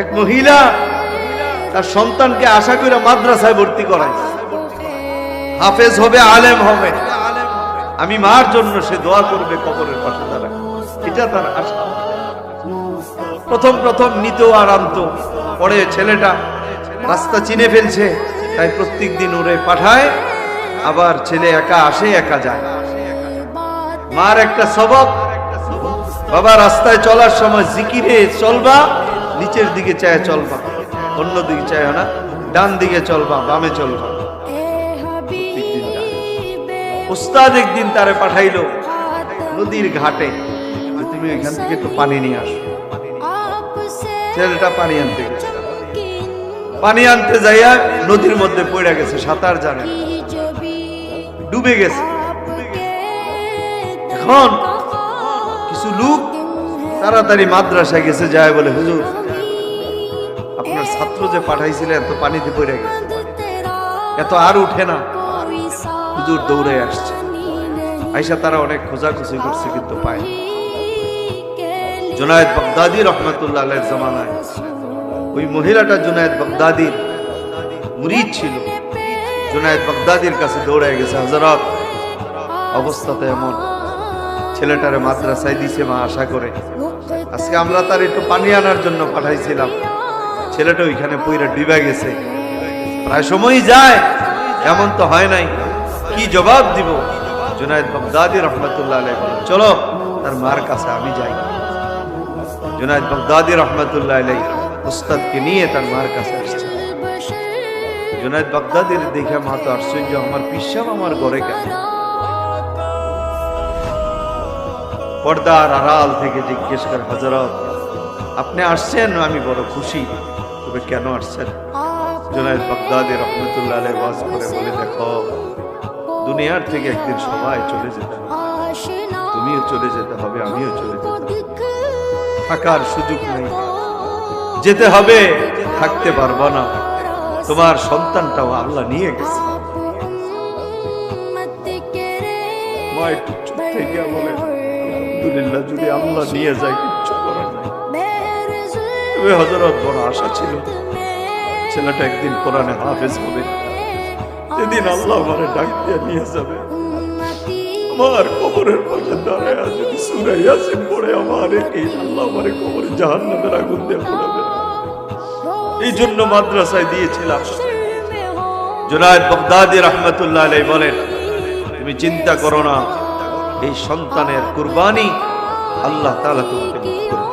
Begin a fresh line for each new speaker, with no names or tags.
এক মহিলা তার সন্তানকে আশা করে মাদ্রাসায় ভর্তি করায়, হাফেজ হবে, আলেম হবে। আমি মার জন্য সে দোয়া করবে কবরের পাশে দাঁড়ায়, এটা তার আশা। প্রথম প্রথম নিত আর আনতো, পরে ছেলেটা রাস্তা চিনে ফেলছে, তাই প্রত্যেক দিন ওরে পাঠায়। আবার ছেলে একা আসে, একা যায়। মার একটা সবক, বাবা রাস্তায় চলার সময় জিকিরে চলবা, নিচের দিকে চায় চলবা, অন্য দিকে চায় না, ডান দিকে চলবা, বামে চলবা। উস্তাদ একদিন তারে পাঠাইলো নদীর ঘাটে, তুমি এখান থেকে একটু পানি নিয়ে আসো। ছেলেটা পানি আনতে গেছে, পানি আনতে যাইয়া নদীর মধ্যে পড়ে গেছে, সাঁতার জানে, ডুবে গেছে। এখন কিছু লোক তাড়াতাড়ি মাদ্রাসায় গেছে, যায় বলে হুজুর আপনার ছাত্র যে পাঠাইছিলেন এত পানিতে পড়ে গেছে, এত আর উঠে না। হুজুর দৌড়ে আসছে, আইসা তারা অনেক খোঁজাখুঁজি করছে কিন্তু পায় না। জুনায়েদ বাগদাদী রহমতুল্লাহ আলাইহির জামানায় ওই মহিলাটা জুনায়েদ বাগদাদীর মুরিদ ছিল। জুনায়েদ বাগদাদীর কাছে দৌড়ে গেছে, হযরত অবস্থাতে এমন, ছেলেটারে মাদ্রাসায় দিছে মা আশা করে, আজকে আমরা তার একটু পানি আনার জন্য পাঠাইছিলাম, ছেলেটা ওইখানে পইরা ডুবে গেছে। প্রায় সময়ই যায়, এমন তো হয় নাই, কি জবাব দিব? জুনায়েদ বাগদাদী রহমতুল্লাহ আলাইহি বলেন, চলো তার মার কাছে আমি যাই। জুনায়েদ বাগদাদী রহমতুল্লাহ আলাইহি উস্তাদকে নিয়ে তার মার কাছে আসছে। জুনায়েদ বাগদাদীর দেখে মা তো আশ্চর্য, আমার পিসাব আমার ঘরে কেন? পর্দার আড়াল থেকে জিজ্ঞেস করে, হযরত আপনি আসছেন? আমি বড় খুশি, তবে কেন আসছেন? জুনায়েদ বাগদাদী রহমতুল্লাহ আলাইহি ওয়াজ করে বলে, দেখো দুনিয়ার থেকে একদিন সবাই চলে যেতে হবে, তুমিও চলে যেতে হবে, আমিও চলে যেতে হবে, থাকার সুযোগ নেই, যেতে হবে, থাকতে পারবো না। তোমার সন্তানটাও আল্লাহ নিয়ে গেছে। মা একটু চুপ থেকে বলে, আলহামদুলিল্লাহ, যদি আল্লাহ নিয়ে যায় কিচ্ছু করার নাই। তবে হযরত বড় আশা ছিল ছেলেটা একদিন কোরআনে হাফেজ হবে, সেদিন আল্লাহ আমারে ডাক দিয়ে নিয়ে যাবে। আমার কবরের পাশে দাঁড়ায় যদি সূরা ইয়াসিন পড়ে আমার এই আল্লাহ আমারে কবরে জাহান্নামের আগুন দিয়ে পোড়াবে। এই জন্য মাদ্রাসায় দিয়েছিলাম। জুনায়েদ বাগদাদী রহমতুল্লাহ আলাইহি বলেন, তুমি চিন্তা করো না, এই সন্তানের কুরবানি আল্লাহ তাআলা তোমাকে মাফ করবে।